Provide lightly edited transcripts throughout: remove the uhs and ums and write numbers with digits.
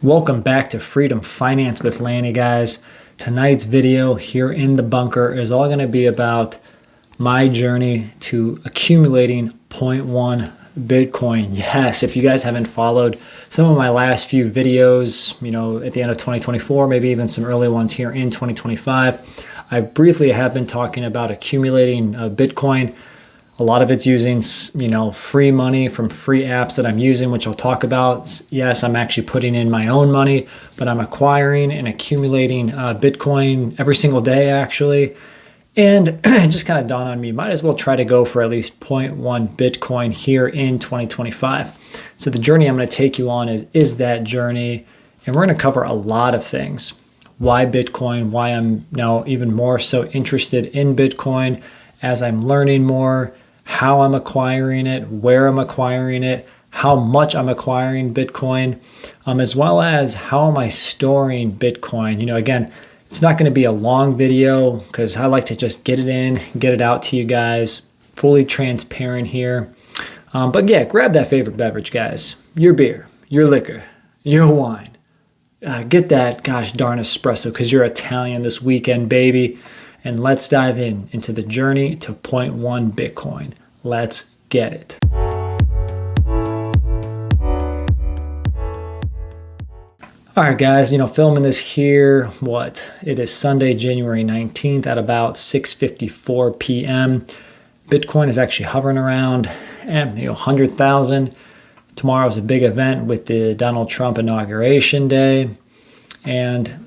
Welcome back to Freedom Finance with Lanny, guys. Tonight's video here in the bunker is all going to be about my journey to accumulating zero point 0.1 Bitcoin. Yes, if you guys haven't followed some of my last few videos, at the end of 2024, maybe even some early ones here in 2025, I briefly have been talking about accumulating Bitcoin. A lot of it's using, free money from free apps that I'm using, which I'll talk about. Yes, I'm actually putting in my own money, but I'm acquiring and accumulating Bitcoin every single day, actually. And it just kind of dawned on me, might as well try to go for at least 0.1 Bitcoin here in 2025. So the journey I'm going to take you on is that journey. And we're going to cover a lot of things. Why Bitcoin, why I'm now even more so interested in Bitcoin as I'm learning more, how I'm acquiring it, where I'm acquiring it, how much I'm acquiring Bitcoin, as well as how am I storing Bitcoin. Again, it's not going to be a long video because I like to just get it in, get it out to you guys, fully transparent here. But yeah, grab that favorite beverage, guys. Your beer, your liquor, your wine. Get that gosh darn espresso because you're Italian this weekend, baby. And let's dive into the journey to 0.1 Bitcoin. Let's get it. All right, guys, filming this here, it is Sunday, January 19th at about 6:54 p.m. Bitcoin is actually hovering around 100,000. Tomorrow is a big event with the Donald Trump inauguration day. And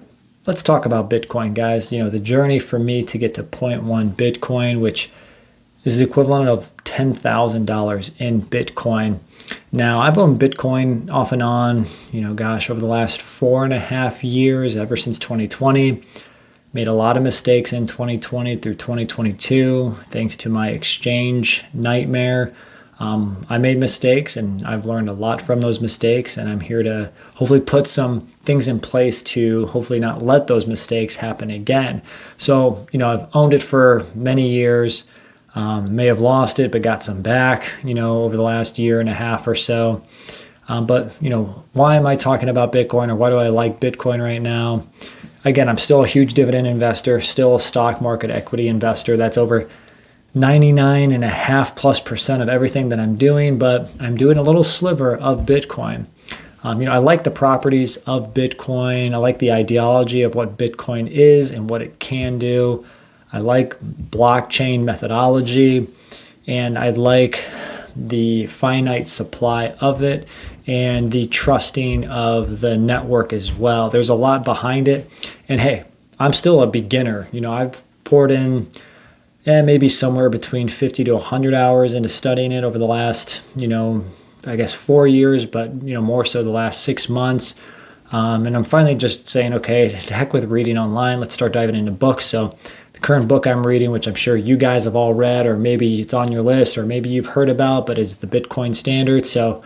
let's talk about Bitcoin, guys. The journey for me to get to 0.1 Bitcoin, which is the equivalent of $10,000 in Bitcoin. Now, I've owned Bitcoin off and on, over the last 4.5 years, ever since 2020. Made a lot of mistakes in 2020 through 2022, thanks to my exchange nightmare. I made mistakes and I've learned a lot from those mistakes, and I'm here to hopefully put some things in place to hopefully not let those mistakes happen again. So, I've owned it for many years, may have lost it, but got some back, over the last year and a half or so. But why am I talking about Bitcoin, or why do I like Bitcoin right now? Again, I'm still a huge dividend investor, still a stock market equity investor. That's over 99.5%+ of everything that I'm doing, but I'm doing a little sliver of Bitcoin. I like the properties of Bitcoin. I like the ideology of what Bitcoin is and what it can do. I like blockchain methodology, and I like the finite supply of it and the trusting of the network as well. There's a lot behind it. And hey, I'm still a beginner. I've poured in maybe somewhere between 50 to 100 hours into studying it over the last, 4 years, but, more so the last 6 months. And I'm finally just saying, okay, to heck with reading online. Let's start diving into books. So the current book I'm reading, which I'm sure you guys have all read, or maybe it's on your list, or maybe you've heard about, but is the Bitcoin Standard. So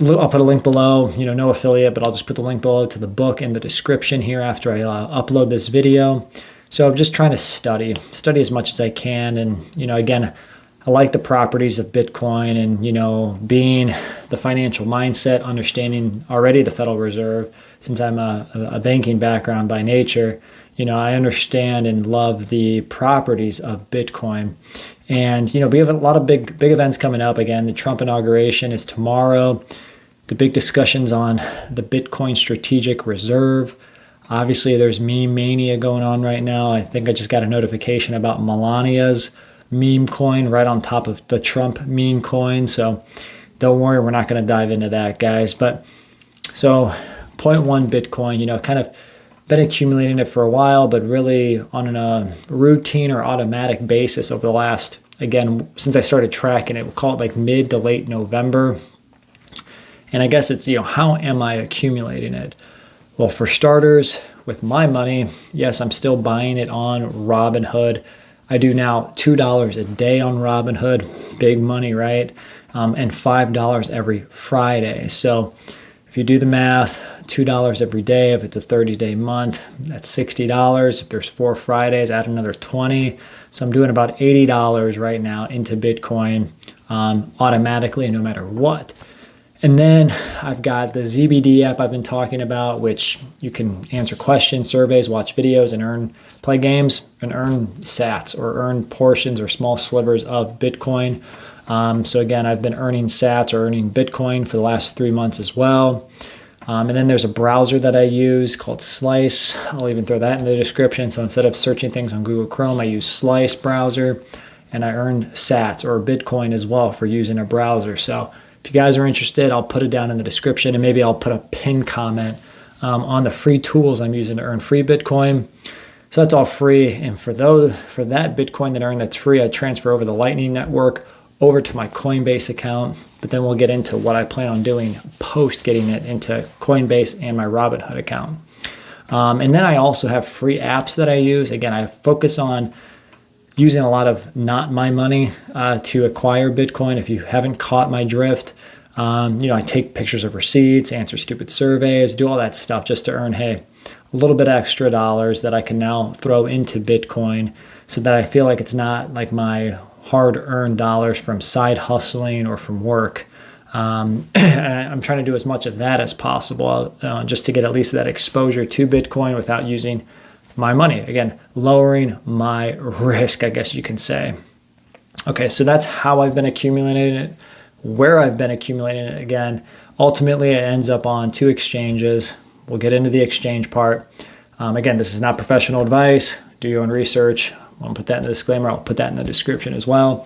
I'll put a link below, no affiliate, but I'll just put the link below to the book in the description here after I upload this video. So I'm just trying to study as much as I can. And, again, I like the properties of Bitcoin and, being the financial mindset, understanding already the Federal Reserve, since I'm a banking background by nature, I understand and love the properties of Bitcoin. And, we have a lot of big events coming up. Again, the Trump inauguration is tomorrow. The big discussions on the Bitcoin Strategic Reserve. Obviously, there's meme mania going on right now. I think I just got a notification about Melania's meme coin right on top of the Trump meme coin. So don't worry, we're not going to dive into that, guys. But so 0.1 Bitcoin, kind of been accumulating it for a while, but really on a routine or automatic basis over the last, again, since I started tracking it, we'll call it like mid to late November. And I guess it's, how am I accumulating it? Well, for starters, with my money, yes, I'm still buying it on Robinhood. I do now $2 a day on Robinhood, big money, right? And $5 every Friday. So if you do the math, $2 every day, if it's a 30-day month, that's $60. If there's 4 Fridays, add another 20. So I'm doing about $80 right now into Bitcoin automatically, no matter what. And then I've got the ZBD app I've been talking about, which you can answer questions, surveys, watch videos, and play games and earn sats or earn portions or small slivers of Bitcoin. So again, I've been earning sats or earning Bitcoin for the last 3 months as well. And then there's a browser that I use called Slice. I'll even throw that in the description. So instead of searching things on Google Chrome, I use Slice browser, and I earn sats or Bitcoin as well for using a browser. So if you guys are interested, I'll put it down in the description, and maybe I'll put a pinned comment on the free tools I'm using to earn free Bitcoin. So that's all free. And for that Bitcoin that I earn that's free, I transfer over the Lightning Network over to my Coinbase account. But then we'll get into what I plan on doing post getting it into Coinbase and my Robinhood account. And then I also have free apps that I use. Again, I focus on using a lot of not my money to acquire Bitcoin. If you haven't caught my drift, I take pictures of receipts, answer stupid surveys, do all that stuff just to earn, a little bit extra dollars that I can now throw into Bitcoin, so that I feel like it's not like my hard-earned dollars from side hustling or from work. And I'm trying to do as much of that as possible, just to get at least that exposure to Bitcoin without using my money. Again, lowering my risk, I guess you can say. Okay, so that's how I've been accumulating it, where I've been accumulating it. Again, ultimately it ends up on 2 exchanges. We'll get into the exchange part. Again, this is not professional advice. Do your own research. I'll put that in the disclaimer. I'll put that in the description as well.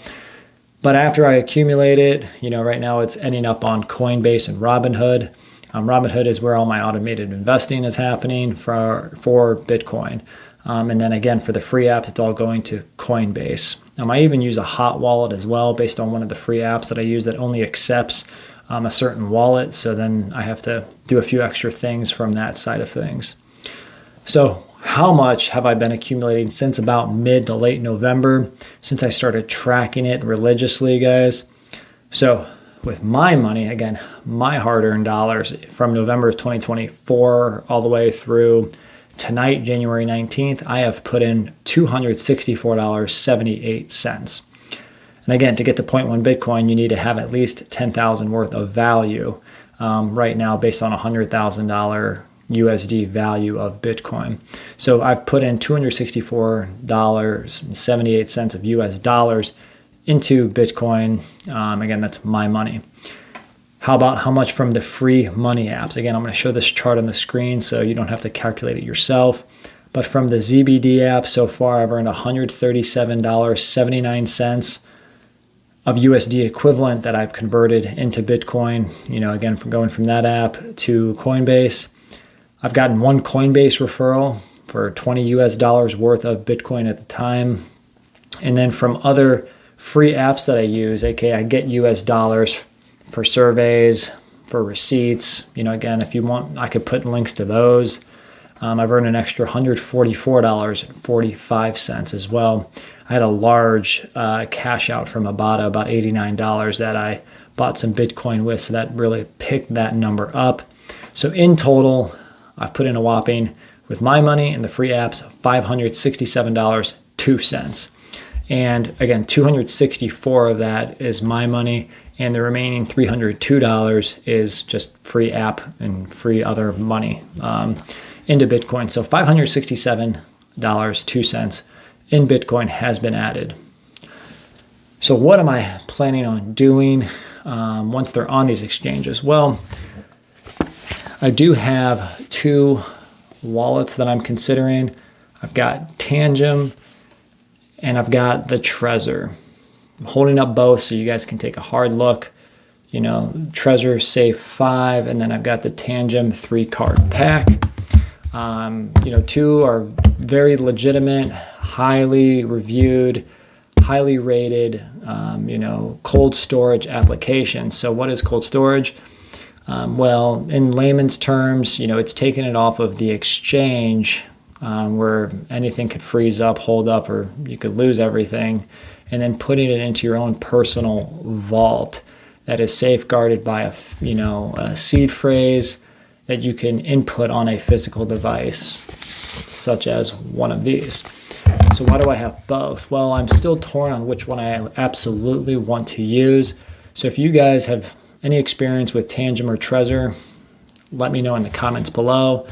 But after I accumulate it, right now it's ending up on Coinbase and Robinhood. Robinhood is where all my automated investing is happening for Bitcoin. And then again, for the free apps, it's all going to Coinbase. I even use a hot wallet as well, based on one of the free apps that I use that only accepts a certain wallet. So then I have to do a few extra things from that side of things. So how much have I been accumulating since about mid to late November, since I started tracking it religiously, guys? So with my money, again, my hard-earned dollars from November of 2024 all the way through tonight, January 19th, I have put in $264.78. And again, to get to 0.1 Bitcoin, you need to have at least 10,000 worth of value right now, based on $100,000 USD value of Bitcoin. So I've put in $264.78 of US dollars into Bitcoin. Again, that's my money. How about how much from the free money apps? Again, I'm going to show this chart on the screen so you don't have to calculate it yourself. But from the ZBD app, so far I've earned $137.79 of USD equivalent that I've converted into Bitcoin. Again, from going from that app to Coinbase. I've gotten one Coinbase referral for $20 US worth of Bitcoin at the time. And then from other free apps that I use, aka I get US dollars for surveys, for receipts. Again, if you want, I could put links to those. I've earned an extra $144.45 as well. I had a large cash out from Abada, about $89 that I bought some Bitcoin with, so that really picked that number up. So in total, I've put in a whopping, with my money and the free apps, $567.02. And again, $264 of that is my money, and the remaining $302 is just free app and free other money into Bitcoin. So $567.02 in Bitcoin has been added. So what am I planning on doing once they're on these exchanges? Well, I do have 2 wallets that I'm considering. I've got Tangem and I've got the Trezor. I'm holding up both so you guys can take a hard look. Trezor Safe 5, and then I've got the Tangem 3-card pack. 2 are very legitimate, highly reviewed, highly rated, cold storage applications. So what is cold storage? Well, in layman's terms, it's taking it off of the exchange where anything could freeze up, hold up, or you could lose everything, and then putting it into your own personal vault that is safeguarded by a seed phrase that you can input on a physical device, such as one of these. So why do I have both? Well, I'm still torn on which one I absolutely want to use. So if you guys have any experience with Tangem or Trezor, let me know in the comments below.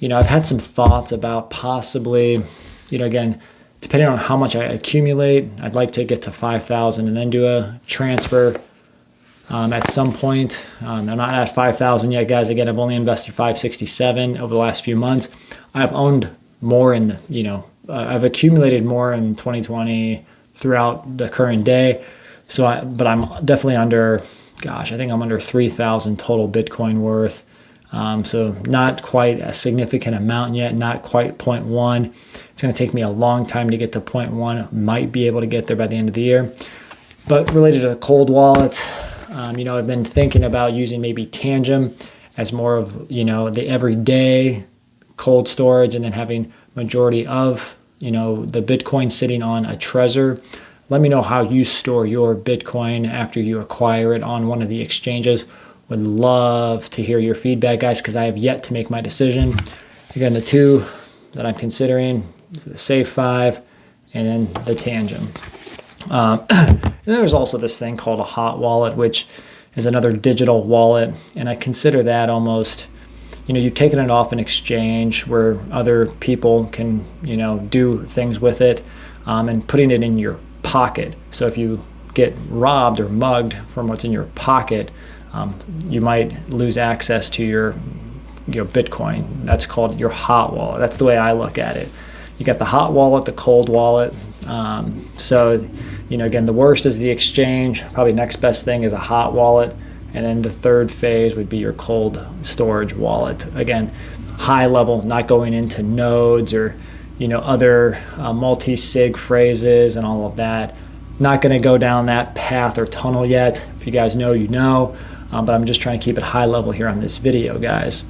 I've had some thoughts about possibly, again, depending on how much I accumulate, I'd like to get to 5,000 and then do a transfer at some point. I'm not at 5,000 yet, guys. Again, I've only invested 567 over the last few months. I've owned more in I've accumulated more in 2020 throughout the current day. But I'm definitely under, I think I'm under 3,000 total Bitcoin worth. So not quite a significant amount yet, not quite 0.1. It's going to take me a long time to get to 0.1. Might be able to get there by the end of the year. But related to the cold wallets, I've been thinking about using maybe Tangem as more of, the everyday cold storage, and then having majority of, the Bitcoin sitting on a Trezor. Let me know how you store your Bitcoin after you acquire it on one of the exchanges. Would love to hear your feedback, guys, because I have yet to make my decision. Again, the two that I'm considering is the Safe 5 and then the Tangem. And there's also this thing called a hot wallet, which is another digital wallet. And I consider that almost, you've taken it off an exchange where other people can, do things with it, and putting it in your pocket. So if you get robbed or mugged from what's in your pocket, you might lose access to your Bitcoin. That's called your hot wallet. That's the way I look at it. You got the hot wallet, the cold wallet. Again, the worst is the exchange. Probably next best thing is a hot wallet. And then the third phase would be your cold storage wallet. Again, high level, not going into nodes or, other multi-sig phrases and all of that. Not going to go down that path or tunnel yet. If you guys know, you know. But I'm just trying to keep it high level here on this video, guys.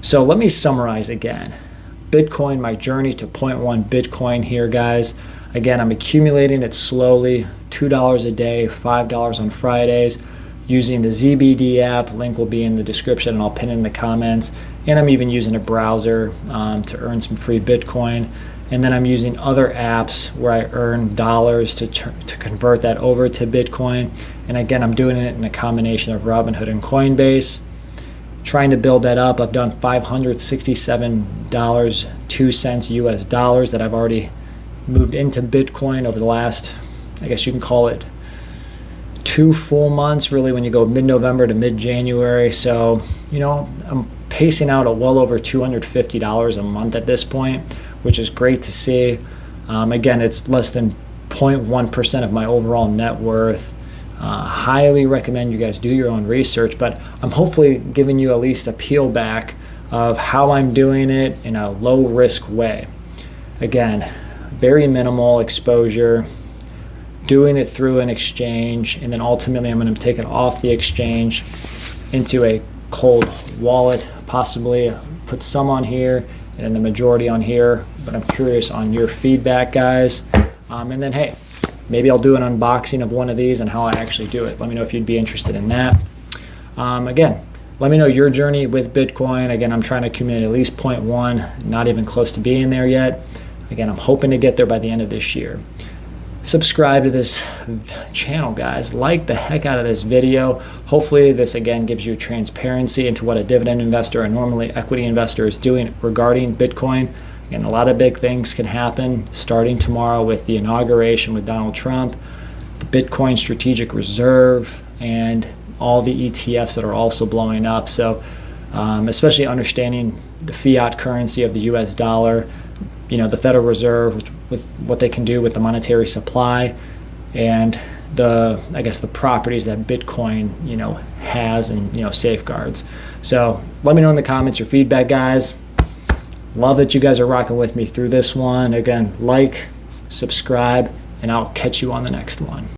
So let me summarize again. Bitcoin, my journey to 0.1 Bitcoin here, guys. Again, I'm accumulating it slowly, $2 a day, $5 on Fridays, using the ZBD app. Link will be in the description and I'll pin it in the comments. And I'm even using a browser to earn some free Bitcoin. And then I'm using other apps where I earn dollars to convert that over to Bitcoin. And again, I'm doing it in a combination of Robinhood and Coinbase. Trying to build that up. I've done $567.02 US dollars that I've already moved into Bitcoin over the last, I guess you can call it 2 full months, really, when you go mid-November to mid-January. So, I'm pacing out at well over $250 a month at this point, which is great to see. Again, it's less than 0.1% of my overall net worth. Highly recommend you guys do your own research, but I'm hopefully giving you at least a peel back of how I'm doing it in a low risk way. Again, very minimal exposure, doing it through an exchange, and then ultimately I'm going to take it off the exchange into a cold wallet, possibly put some on here and the majority on here, but I'm curious on your feedback, guys. And then, hey, maybe I'll do an unboxing of one of these and how I actually do it. Let me know if you'd be interested in that. Again, let me know your journey with Bitcoin. Again, I'm trying to accumulate at least 0.1, not even close to being there yet. Again, I'm hoping to get there by the end of this year. Subscribe to this channel, guys. Like the heck out of this video. Hopefully this again gives you transparency into what a dividend investor, a normally equity investor, is doing regarding Bitcoin. Again, a lot of big things can happen starting tomorrow with the inauguration with Donald Trump, the Bitcoin Strategic Reserve, and all the ETFs that are also blowing up. So especially understanding the fiat currency of the US dollar, the Federal Reserve with what they can do with the monetary supply, and the properties that Bitcoin has and safeguards. So let me know in the comments your feedback, guys. Love that you guys are rocking with me through this one. Again, like, subscribe, and I'll catch you on the next one.